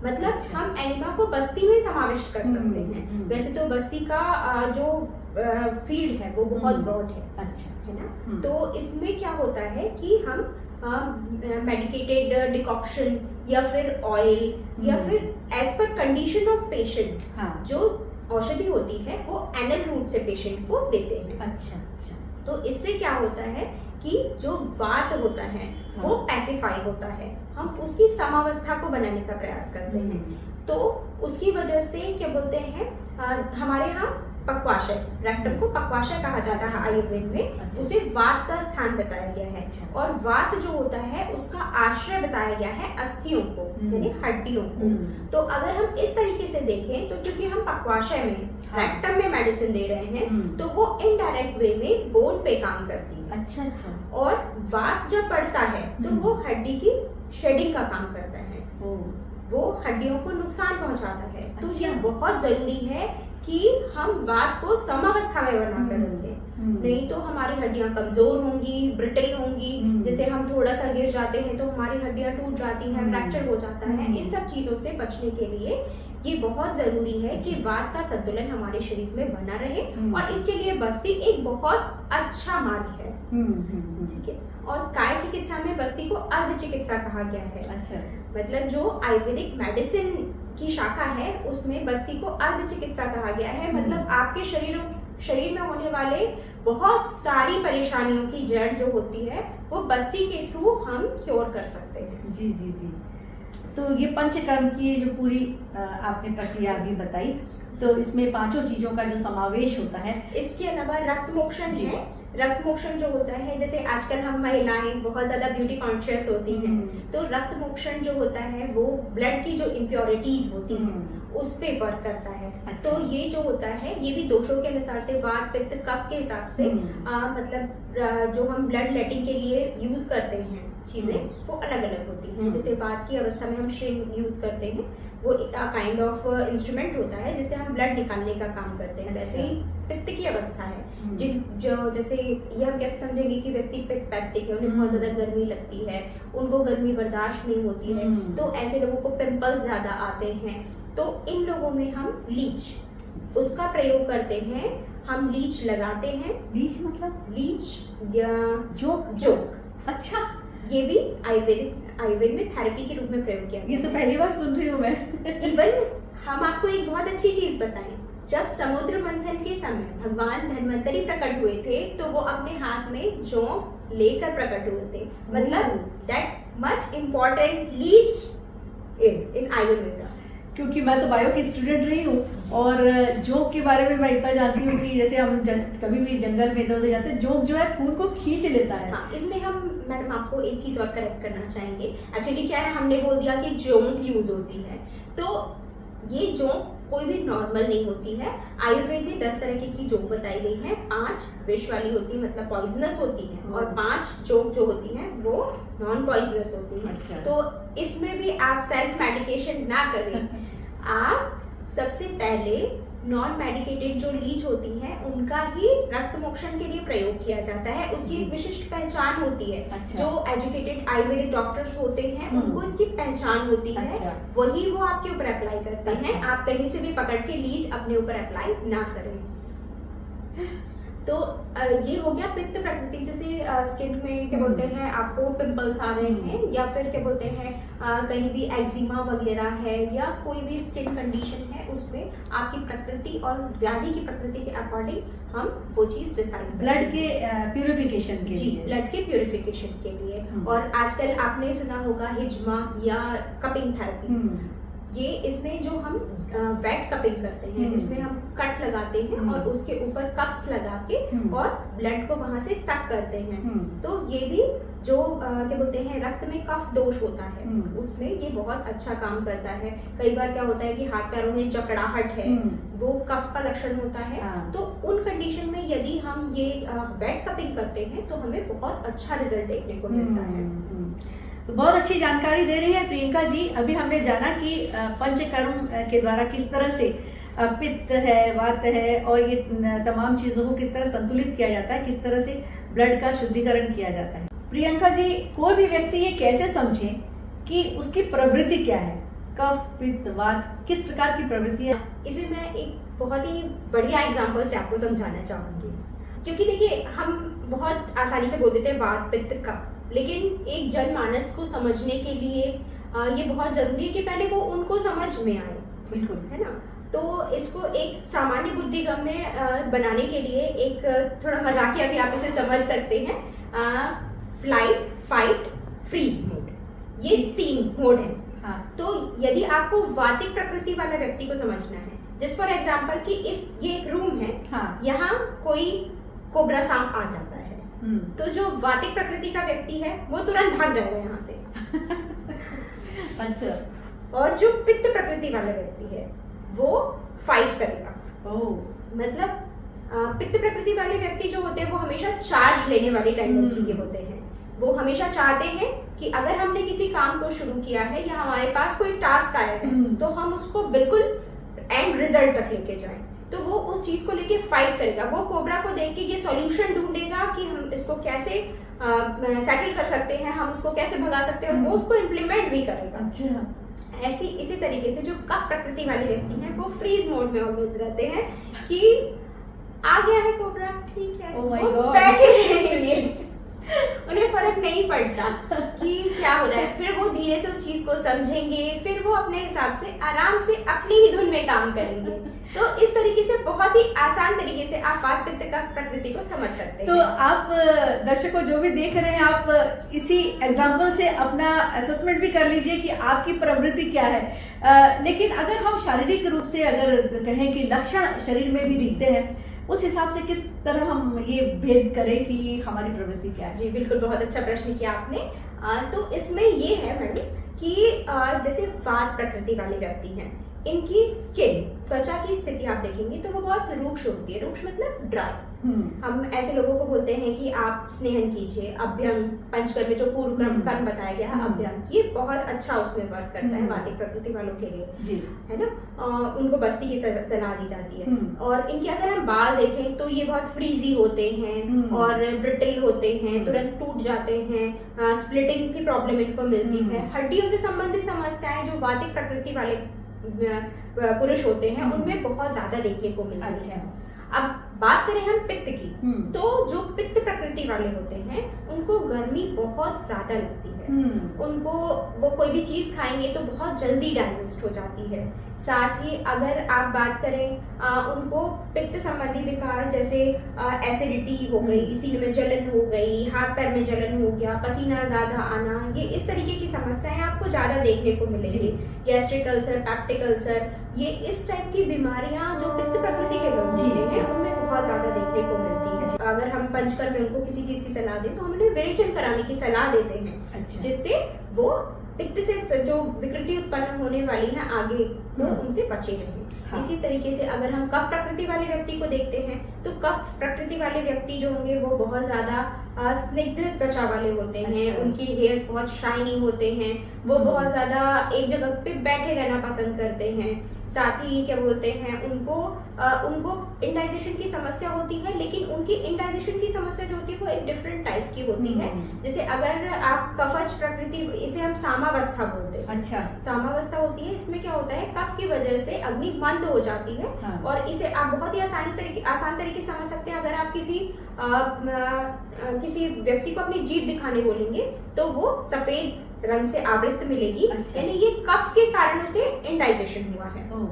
मतलब अच्छा। हम एनिमा को बस्ती में समाविष्ट कर सकते हैं। वैसे तो बस्ती का जो फील्ड है वो बहुत ब्रॉड है। अच्छा। है ना। तो इसमें क्या होता है कि हम मेडिकेटेड डिकॉक्शन या फिर ऑयल या फिर as per condition of patient जो औषधि होती है वो एनल रूट से पेशेंट को देते हैं। अच्छा अच्छा। तो इससे क्या होता है कि जो वात होता है वो पैसिफाई होता है। हम उसकी समावस्था को बनाने का प्रयास करते हैं। तो उसकी वजह से क्या बोलते हैं हमारे यहाँ पक्वाशय, रेक्टम को पक्वाशय कहा जाता है आयुर्वेद में। अच्छा। उसे वात का स्थान बताया गया है। अच्छा। और वात जो होता है उसका आश्रय बताया गया है अस्थियों को यानी हड्डियों को। तो अगर हम इस तरीके से देखें तो क्योंकि हम पक्वाशय में रेक्टम में मेडिसिन दे रहे हैं तो वो इनडायरेक्ट वे में बोन पे काम करती है। अच्छा अच्छा। और वात जब बढ़ता है तो वो हड्डी की शेडिंग का काम करता है। वो हड्डियों को नुकसान पहुंचाता है। तो ये बहुत जरूरी है कि हम वात को समावस्था में बना कर रखें। नहीं तो हमारी हड्डियां कमजोर होंगी, ब्रिटल होंगी। जैसे हम थोड़ा सा गिर जाते हैं तो हमारी हड्डियां टूट जाती हैं, फ्रैक्चर हो जाता है। इन सब चीजों से बचने के लिए ये बहुत जरूरी है कि वात का संतुलन हमारे शरीर में बना रहे। और इसके लिए बस्ती एक बहुत अच्छा मार्ग है। ठीक है। और काय चिकित्सा में बस्ती को अर्ध चिकित्सा कहा गया है। अच्छा। मतलब जो आयुर्वेदिक मेडिसिन की शाखा है उसमें बस्ती को अर्ध चिकित्सा कहा गया है। मतलब आपके शरीर में होने वाले बहुत सारी परेशानियों की जड़ जो होती है वो बस्ती के थ्रू हम क्योर कर सकते हैं। जी जी जी। तो ये पंचकर्म की जो पूरी आपने प्रक्रिया अभी बताई, तो इसमें पांचों चीजों का जो समावेश होता है। इसके अलावा रक्त मोक्षण है। रक्त मोक्षण जो होता है, जैसे आजकल हम महिलाएं बहुत ज्यादा ब्यूटी कॉन्शियस होती हैं, तो रक्त मोक्षण जो होता है वो ब्लड की जो इम्प्योरिटीज होती हैं उस पे वर्क करता है। अच्छा। तो ये जो होता है ये भी दोषों के अनुसार से वात पित्त कफ के हिसाब से मतलब जो हम ब्लड लेटिंग के लिए यूज करते हैं चीजें वो अलग अलग होती हैं। जैसे वात की अवस्था में हम श्रिंग यूज करते हैं, वो एक काइंड ऑफ इंस्ट्रूमेंट होता है जिससे हम ब्लड निकालने का काम करते हैं। वैसे ही पित्त की अवस्था है जो जैसे ये हम कैसे समझेंगे कि व्यक्ति पित्तैतिक है, उन्हें बहुत ज्यादा गर्मी लगती है, उनको गर्मी बर्दाश्त नहीं होती है, तो ऐसे लोगों को पिंपल्स ज्यादा आते हैं। तो इन लोगों में हम लीच उसका प्रयोग करते हैं। हम लीच लगाते हैं। लीच मतलब लीच या जोक। अच्छा। ये भी आयुर्वेद में थेरेपी के रूप में प्रयोग किया। ये तो पहली बार सुन रही हूँ मैं। इवन हम आपको एक बहुत अच्छी चीज बताएं, जब समुद्र मंथन के समय भगवान धन्वंतरी प्रकट हुए थे तो वो अपने हाथ में जोंक लेकर प्रकट हुए थे। मतलब that much important leech is in Ayurveda. क्योंकि मैं तो बायो की स्टूडेंट रही हूँ और जोंक के बारे में मैं इतना जानती हूँ कि जैसे हम कभी भी जंगल में इधर उधर जाते हैं, जोंक जो है खून को खींच लेता है। हाँ, इसमें हम मैडम आपको एक चीज और करेक्ट करना चाहेंगे। एक्चुअली क्या है, हमने बोल दिया कि जोंक यूज होती है, तो ये जोंक कोई भी नॉर्मल नहीं होती है। आयुर्वेद में 10 तरह की जोंक बताई गई है। 5 विष वाली होती है, मतलब पॉइजनस होती है, और 5 जोंक जो होती हैं वो नॉन पॉइजनस होती हैं। अच्छा। तो इसमें भी आप सेल्फ मेडिकेशन ना करें। आप सबसे पहले नॉन मेडिकेटेड जो लीच होती हैं उनका ही रक्त मोक्षण के लिए प्रयोग किया जाता है। उसकी एक विशिष्ट पहचान होती है। अच्छा। जो एजुकेटेड आयुर्वेदिक डॉक्टर्स होते हैं उनको इसकी पहचान होती है। अच्छा। वही वो आपके ऊपर अप्लाई करते अच्छा। हैं। आप कहीं से भी पकड़ के लीच अपने ऊपर अप्लाई ना करें। तो ये हो गया पित्त प्रकृति। जैसे स्किन में क्या बोलते हैं आपको पिंपल्स आ रहे हैं या फिर क्या बोलते हैं कहीं भी एक्जिमा वगैरह है या कोई भी स्किन कंडीशन है, उसमें आपकी प्रकृति और व्याधि की प्रकृति के अकॉर्डिंग हम वो चीज डिसाइड ब्लड के प्यूरिफिकेशन के जी लिए। ब्लड के प्यूरिफिकेशन के लिए। और आजकल आपने सुना होगा हिजमा या कपिंग थेरेपी। ये इसमें जो हम वेट कपिंग करते हैं, इसमें हम कट लगाते हैं और उसके ऊपर कप्स लगा के और ब्लड को वहां से सक करते हैं। तो ये भी जो क्या बोलते हैं रक्त में कफ दोष होता है उसमें ये बहुत अच्छा काम करता है। कई बार क्या होता है कि हाथ पैरों में जकड़ाहट है, वो कफ का लक्षण होता है। तो उन कंडीशन में यदि हम ये वेट कपिंग करते हैं तो हमें बहुत अच्छा रिजल्ट देखने को मिलता है। तो बहुत अच्छी जानकारी दे रही हैं प्रियंका जी। अभी हमने जाना कि पंचकर्म के द्वारा किस तरह से पित्त है, वात है और ये तमाम चीजों को किस तरह संतुलित किया जाता है, किस तरह से ब्लड का शुद्धिकरण किया जाता है। प्रियंका जी, कोई भी व्यक्ति ये कैसे समझे कि उसकी प्रवृत्ति क्या है, कफ, पित्त, वात, किस प्रकार की प्रवृत्ति है? इसे मैं एक बहुत ही बढ़िया एग्जाम्पल से आपको समझाना चाहूंगी। क्योंकि देखिए हम बहुत आसानी से बोल देते हैं वात, पित्त, कफ, लेकिन एक जनमानस को समझने के लिए ये बहुत जरूरी है कि पहले वो उनको समझ में आए। बिल्कुल, है ना। तो इसको एक सामान्य बुद्धिगम्य बनाने के लिए एक थोड़ा मजाकिया भी आप इसे समझ सकते हैं। फ्लाइट, फाइट, फ्रीज मोड, ये 3 मोड है। हाँ। तो यदि आपको वातिक प्रकृति वाला व्यक्ति को समझना है, जस्ट फॉर एग्जाम्पल कि ये एक रूम है। हाँ। यहाँ कोई कोबरा सांप आ जाता है तो जो वातिक प्रकृति का व्यक्ति है वो तुरंत भाग जाएगा यहाँ से। अच्छा। और जो पित्त प्रकृति वाला व्यक्ति है वो फाइट करेगा। मतलब पित्त प्रकृति वाले व्यक्ति जो होते हैं वो हमेशा चार्ज लेने वाली टेंडेंसी के होते हैं। वो हमेशा चाहते हैं कि अगर हमने किसी काम को शुरू किया है या हमारे पास कोई टास्क आया है तो हम उसको बिल्कुल एंड रिजल्ट तक लेके जाएं। तो वो उस चीज को लेके फाइट करेगा। वो कोबरा को देख के ये सॉल्यूशन ढूंढेगा कि हम इसको कैसे सेटल कर सकते हैं, हम उसको कैसे भगा सकते हैं, और वो उसको इम्प्लीमेंट भी करेगा। अच्छा। इसी तरीके से जो कफ प्रकृति वाले व्यक्ति हैं वो फ्रीज मोड में ऑलवेज रहते हैं कि आ गया है कोबरा, ठीक है, वो बैठे रहेंगे। उन्हें फर्क नहीं पड़ता कि क्या हो रहा है। फिर वो धीरे से उस चीज को समझेंगे, फिर वो अपने हिसाब से आराम से अपनी ही धुन में काम करेंगे। तो इस तरीके से बहुत ही आसान तरीके से आप वात, पित्त, कफ प्रकृति को समझ सकते हैं। तो आप दर्शकों जो भी देख रहे हैं, आप इसी एग्जाम्पल से अपना असेसमेंट भी कर लीजिए कि आपकी प्रवृत्ति क्या है। लेकिन अगर हम शारीरिक रूप से अगर कहें कि लक्षण शरीर में भी दिखते हैं, उस हिसाब से किस तरह हम ये भेद करें कि हमारी प्रवृत्ति क्या है? जी बिल्कुल, बहुत अच्छा प्रश्न किया आपने। तो इसमें ये है मैडम कि जैसे वात प्रकृति वाले व्यक्ति हैं, इनकी स्किन, त्वचा की स्थिति आप देखेंगे तो वो बहुत रूक्ष होती है। रूक्ष मतलब ड्राई। हम ऐसे लोगों को बोलते हैं कि आप स्नेहन कीजिए, अभ्यंग, पंचकर्म में जो पूर्व कर्म बताया गया है अभ्यंग, ये बहुत अच्छा उसमें वर्क करता है वातिक प्रकृति वालों के लिए जी। है ना। उनको बस्ती की सलाह दी जाती है। और इनके अगर हम बाल देखें तो ये बहुत फ्रीजी होते हैं और ब्रिटल होते हैं, तुरंत टूट जाते हैं, स्प्लिटिंग की प्रॉब्लम इनको मिलती है। हड्डियों से संबंधित समस्याएं जो वातिक प्रकृति वाले पुरुष होते हैं उनमें बहुत ज्यादा देखने को मिलती है। अब बात करें हम पित्त की, तो जो पित्त प्रकृति वाले होते हैं उनको गर्मी बहुत ज्यादा लगती है। उनको वो कोई भी चीज खाएंगे तो बहुत जल्दी डाइजेस्ट हो जाती है। साथ ही अगर आप बात करें उनको पित्त संबंधी विकार जैसे एसिडिटी हो गई, सीने में जलन हो गई, हाथ पैर में जलन हो गया, पसीना ज्यादा आना, ये इस तरीके की समस्याएं आपको ज्यादा देखने को मिलेगी। गैस्ट्रिक अल्सर, पैप्टिक अल्सर, ये इस टाइप की बीमारियां जो पित्त प्रकृति के लोग जी हैं उनमें बहुत ज्यादा देखने को मिलती है। अगर हम पंचकर्म में उनको किसी चीज की सलाह दें तो हम उन्हें विरेचन कराने की सलाह देते हैं। अच्छा। जिससे वो पित्त से जो विकृति उत्पन्न होने वाली है आगे वो उनसे बचे रहें। हाँ। इसी तरीके से अगर हम कफ प्रकृति वाले व्यक्ति को देखते हैं तो कफ प्रकृति वाले व्यक्ति जो होंगे वो बहुत ज्यादा स्निग्ध त्वचा वाले होते हैं। अच्छा। उनकी हेयर्स बहुत शाइनी होते हैं। वो बहुत ज्यादा एक जगह पे बैठे रहना पसंद करते हैं। साथ ही क्या बोलते हैं, उनको इंडाइजेशन की समस्या होती है, लेकिन उनकी इंडाइजेशन की समस्या जो होती है वो एक डिफरेंट टाइप की होती है। जैसे अगर आप कफज प्रकृति, इसे हम सामावस्था बोलते हैं। अच्छा। सामावस्था होती है, इसमें क्या होता है, कफ की वजह से अग्नि मंद हो जाती है। हाँ। और इसे आप बहुत ही आसान तरीके से समझ सकते हैं। अगर आप किसी व्यक्ति को अपनी जीभ दिखाने बोलेंगे तो वो सफेद रंग से आवृत मिलेगी। अच्छा। यानी ये कफ के कारणों से इंडाइजेशन हुआ है। ओह।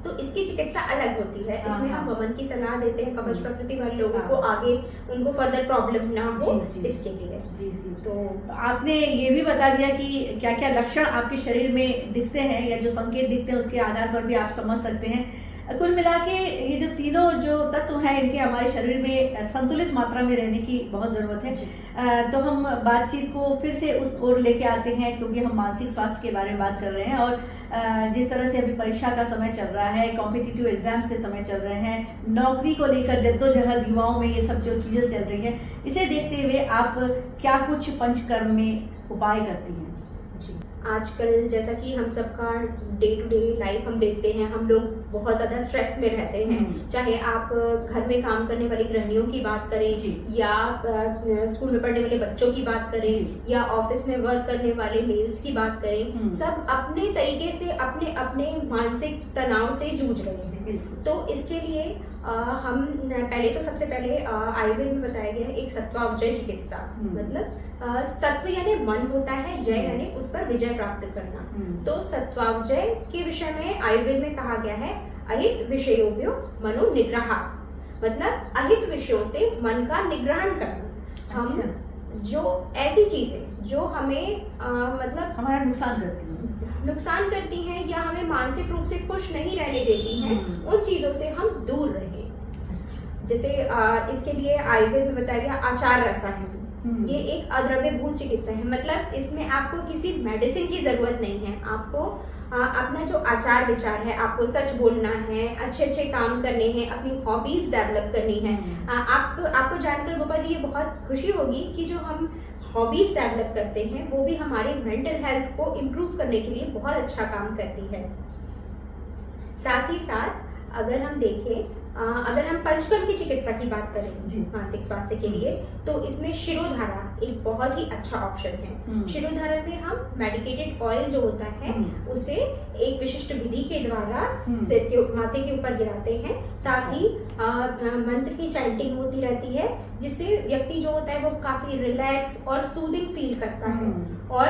तो इसकी चिकित्सा अलग होती है। इसमें हम वमन की सलाह देते हैं कवच प्रकृति वाले लोगों हाँ। को, आगे उनको फर्दर प्रॉब्लम ना हो जी, जी। इसके लिए। जी। तो आपने ये भी बता दिया कि क्या क्या लक्षण आपके शरीर में दिखते हैं या जो संकेत दिखते हैं उसके आधार पर भी आप समझ सकते हैं। कुल मिला के ये जो तीनों जो तत्व हैं इनके हमारे शरीर में संतुलित मात्रा में रहने की बहुत ज़रूरत है। तो हम बातचीत को फिर से उस ओर लेके आते हैं, क्योंकि हम मानसिक स्वास्थ्य के बारे में बात कर रहे हैं। और जिस तरह से अभी परीक्षा का समय चल रहा है, कॉम्पिटिटिव एग्जाम्स के समय चल रहे हैं, नौकरी को लेकर जद्दोजहद युवाओं में ये सब जो चीज़ें चल रही हैं, इसे देखते हुए आप क्या कुछ पंचकर्म में उपाय करती हैं? आजकल जैसा कि हम सबका डे टू डे लाइफ हम देखते हैं, हम लोग बहुत ज़्यादा स्ट्रेस में रहते हैं। चाहे आप घर में काम करने वाली गृहिणियों की बात करें, या स्कूल में पढ़ने वाले बच्चों की बात करें, या ऑफिस में वर्क करने वाले मेल्स की बात करें, सब अपने तरीके से अपने अपने मानसिक तनाव से जूझ रहे हैं। तो इसके लिए हम सबसे पहले आयुर्वेद में बताया गया है एक सत्वावजय चिकित्सा। मतलब सत्व यानी मन होता है, जय यानी उस पर विजय प्राप्त करना। तो सत्वावजय के विषय में आयुर्वेद में कहा गया है अहित विषयोभ्यो मनो निग्रह, मतलब अहित विषयों से मन का निग्रहण करना। हम जो ऐसी चीजें जो हमें मतलब हमारा नुकसान करती हैं या हमें मानसिक रूप से खुश नहीं रहने देती हैं, उन चीजों से हम दूर रहें। जैसे इसके लिए आयुर्वेद में बताया गया आचार रसायन, ये एक अद्रव्यभूत चिकित्सा है। मतलब इसमें आपको किसी मेडिसिन की जरूरत नहीं है। आपको अपना जो आचार विचार है, आपको सच बोलना है, अच्छे अच्छे काम करने हैं, अपनी हॉबीज डेवलप करनी है। आपको जानकर गोपा जी ये बहुत खुशी होगी कि जो हम हॉबीज डेवलप करते हैं वो भी हमारे मेंटल हेल्थ को इम्प्रूव करने के लिए बहुत अच्छा काम करती है। साथ ही साथ अगर हम देखें, अगर हम पंचकर्म की चिकित्सा की बात करें मानसिक स्वास्थ्य के लिए, तो इसमें शिरोधारा एक बहुत ही अच्छा ऑप्शन है। शिरोधारा में हम मेडिकेटेड ऑयल जो होता है उसे एक विशिष्ट विधि के द्वारा सिर के माथे के ऊपर गिराते हैं। साथ ही मंत्र की चैंटिंग होती रहती है, जिससे व्यक्ति जो होता है वो काफी रिलैक्स और सूदिंग फील करता है। और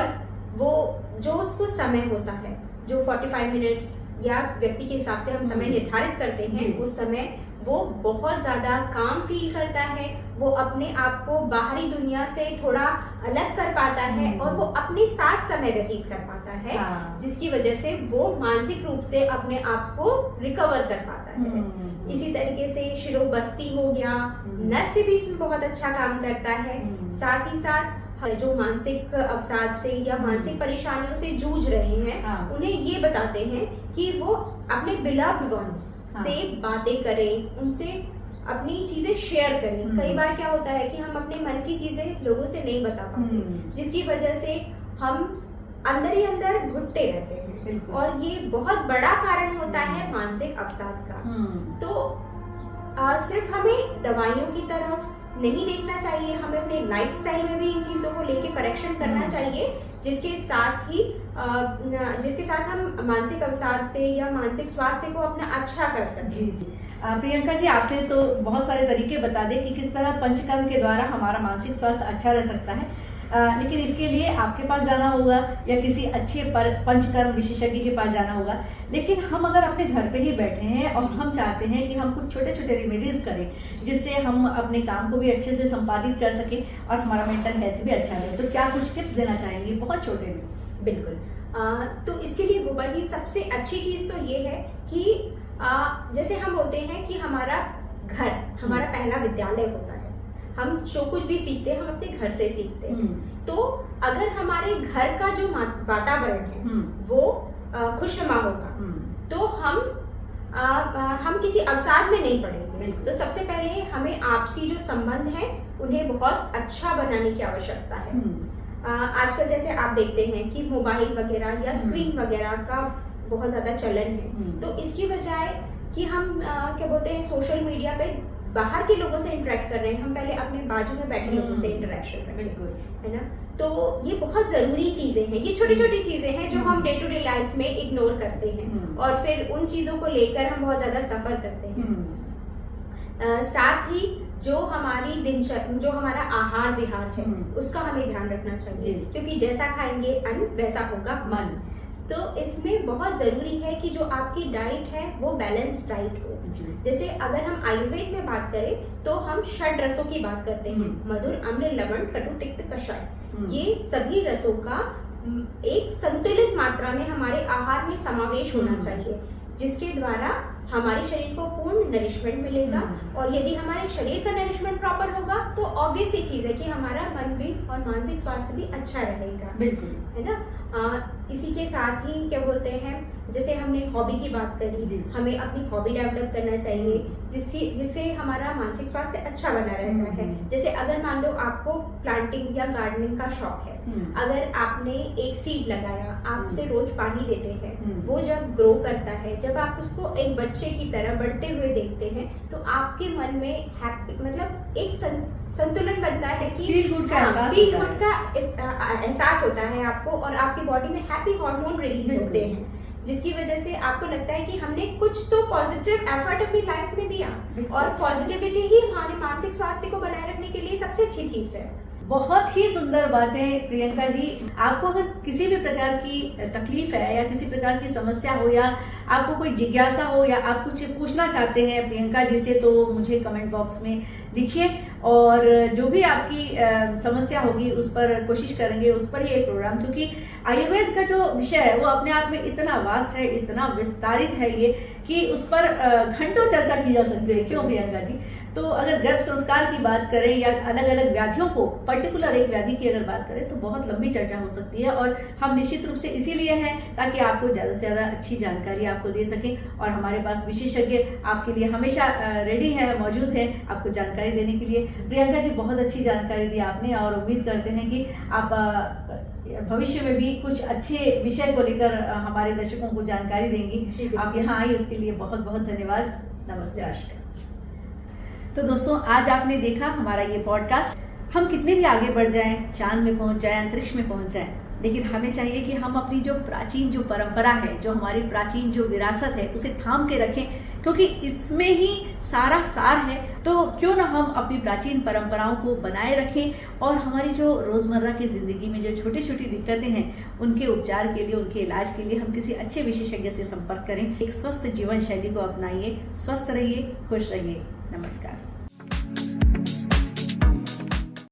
वो जो उसको समय होता है, जो 45 मिनट्स या व्यक्ति के हिसाब से हम समय निर्धारित करते हैं, उस समय वो बहुत ज्यादा काम फील करता है। वो अपने आप को बाहरी दुनिया से थोड़ा अलग कर पाता है और वो अपने साथ समय व्यतीत कर पाता है, जिसकी वजह से वो मानसिक रूप से अपने आप को रिकवर कर पाता है। इसी तरीके से शिरोबस्ती हो गया, नस से भी इसमें बहुत अच्छा काम करता है। साथ ही साथ जो मानसिक अवसाद से या मानसिक परेशानियों से जूझ रहे हैं, उन्हें ये बताते हैं कि वो अपने बिलव्ड वंस से बातें करें, उनसे अपनी चीजें शेयर करें। कई बार क्या होता है कि हम अपने मन की चीजें लोगों से नहीं बता पाते, जिसकी वजह से हम अंदर ही अंदर घुटते रहते हैं, और ये बहुत बड़ा कारण होता है मानसिक अवसाद का। तो सिर्फ हमें दवाइयों की तरफ नहीं देखना चाहिए, हमें अपने लाइफस्टाइल में भी इन चीजों को लेके करेक्शन करना चाहिए, जिसके साथ हम मानसिक अवसाद से या मानसिक स्वास्थ्य को अपना अच्छा कर सकें। जी। प्रियंका जी, आपने तो बहुत सारे तरीके बता दिए कि किस तरह पंचकर्म के द्वारा हमारा मानसिक स्वास्थ्य अच्छा रह सकता है। लेकिन इसके लिए आपके पास जाना होगा या किसी अच्छे पंचकर्म विशेषज्ञ के पास जाना होगा। लेकिन हम अगर अपने घर पे ही बैठे हैं और हम चाहते हैं कि हम कुछ छोटे छोटे रेमेडीज करें, जिससे हम अपने काम को भी अच्छे से संपादित कर सकें और हमारा मेंटल हेल्थ भी अच्छा रहे, तो क्या कुछ टिप्स देना चाहेंगे बहुत छोटे में? बिल्कुल। तो इसके लिए गोपा जी सबसे अच्छी चीज तो ये है कि जैसे हम बोलते हैं कि हमारा घर हमारा पहला विद्यालय होता है। हम जो कुछ भी सीखते हैं हम अपने घर से सीखते हैं। तो अगर हमारे घर का जो वातावरण है वो खुशनुमा होगा, तो हम किसी अवसाद में नहीं पड़ेंगे। तो सबसे पहले हमें आपसी जो संबंध है उन्हें बहुत अच्छा बनाने की आवश्यकता है। आजकल जैसे आप देखते हैं कि मोबाइल वगैरह या स्क्रीन वगैरह का बहुत ज्यादा चलन है, तो इसकी बजाय कि हम क्या बोलते हैं सोशल मीडिया पे बाहर के लोगों से इंटरेक्ट कर रहे हैं, हम पहले अपने बाजू में बैठे लोगों से इंटरेक्शन करें, है ना। तो ये बहुत जरूरी चीजें हैं, ये छोटी छोटी चीजें हैं जो हम डे टू डे लाइफ में इग्नोर करते हैं और फिर उन चीजों को लेकर हम बहुत ज्यादा सफर करते हैं। साथ ही जो हमारा आहार विहार है उसका हमें ध्यान रखना चाहिए, क्योंकि जैसा खाएंगे अन्न वैसा होगा मन। तो इसमें बहुत जरूरी है कि जो आपकी डाइट है वो बैलेंस डाइट हो। जैसे अगर हम आयुर्वेद में बात करें तो हम षड रसों की बात करते हैं, मधुर, अम्ल, लवण, कटु, तिक्त, कषाय। ये सभी रसों का एक संतुलित मात्रा में हमारे आहार में समावेश होना चाहिए, जिसके द्वारा हमारे शरीर को पूर्ण नरिशमेंट मिलेगा। और यदि हमारे शरीर का नरिशमेंट प्रॉपर होगा तो ऑब्वियस ही चीज है कि हमारा मन भी और मानसिक स्वास्थ्य भी अच्छा रहेगा, बिल्कुल, है ना। इसी के साथ ही क्या बोलते हैं, जैसे हमने हॉबी की बात करी, हमें अपनी हॉबी डेवलप करना चाहिए जिससे हमारा मानसिक स्वास्थ्य अच्छा बना रहता है। जैसे अगर मान लो आपको प्लांटिंग या गार्डनिंग का शौक है, अगर आपने एक सीड लगाया, आप उसे रोज पानी देते हैं, वो जब ग्रो करता है, जब आप उसको एक बच्चे की तरह बढ़ते हुए देखते हैं, तो आपके मन में हैप्पी मतलब एक संतुलन बनता है कि फील गुड का एहसास होता है आपको, और आपकी बॉडी में हैप्पी हार्मोन रिलीज होते हैं, जिसकी वजह से आपको लगता है कि हमने कुछ तो पॉजिटिव एफर्ट अपनी लाइफ में दिया। और पॉजिटिविटी ही हमारे मानसिक स्वास्थ्य को बनाए रखने के लिए सबसे अच्छी चीज है। बहुत ही सुंदर बातें प्रियंका जी। आपको अगर किसी भी प्रकार की तकलीफ है या किसी प्रकार की समस्या हो या आपको कोई जिज्ञासा हो या आप कुछ पूछना चाहते हैं प्रियंका जी से, तो मुझे कमेंट बॉक्स में लिखिए और जो भी आपकी समस्या होगी उस पर कोशिश करेंगे, उस पर ही एक प्रोग्राम, क्योंकि आयुर्वेद का जो विषय है वो अपने आप में इतना वास्ट है, इतना विस्तारित है ये कि उस पर घंटों चर्चा की जा सकती है। क्यों प्रियंका जी? तो अगर गर्भ संस्कार की बात करें या अलग अलग व्याधियों को, पर्टिकुलर एक व्याधि की अगर बात करें तो बहुत लंबी चर्चा हो सकती है, और हम निश्चित रूप से इसीलिए हैं ताकि आपको ज़्यादा से ज़्यादा अच्छी जानकारी आपको दे सकें। और हमारे पास विशेषज्ञ आपके लिए हमेशा रेडी है, मौजूद है आपको जानकारी देने के लिए। प्रियंका जी, बहुत अच्छी जानकारी दी आपने और उम्मीद करते हैं कि आप भविष्य में भी कुछ अच्छे विषय को लेकर हमारे दर्शकों को जानकारी देंगी। आप यहाँ आई उसके लिए बहुत बहुत धन्यवाद। नमस्ते। तो दोस्तों, आज आपने देखा हमारा ये पॉडकास्ट। हम कितने भी आगे बढ़ जाएं, चांद में पहुंच जाएं, अंतरिक्ष में पहुंच जाएं, लेकिन हमें चाहिए कि हम अपनी जो प्राचीन जो परंपरा है, जो हमारी प्राचीन जो विरासत है, उसे थाम के रखें, क्योंकि इसमें ही सारा सार है। तो क्यों ना हम अपनी प्राचीन परंपराओं को बनाए रखें और हमारी जो रोज़मर्रा की ज़िंदगी में जो छोटी छोटी दिक्कतें हैं उनके उपचार के लिए, उनके इलाज के लिए हम किसी अच्छे विशेषज्ञ से संपर्क करें। एक स्वस्थ जीवन शैली को अपनाइए, स्वस्थ रहिए, खुश रहिए। नमस्कार।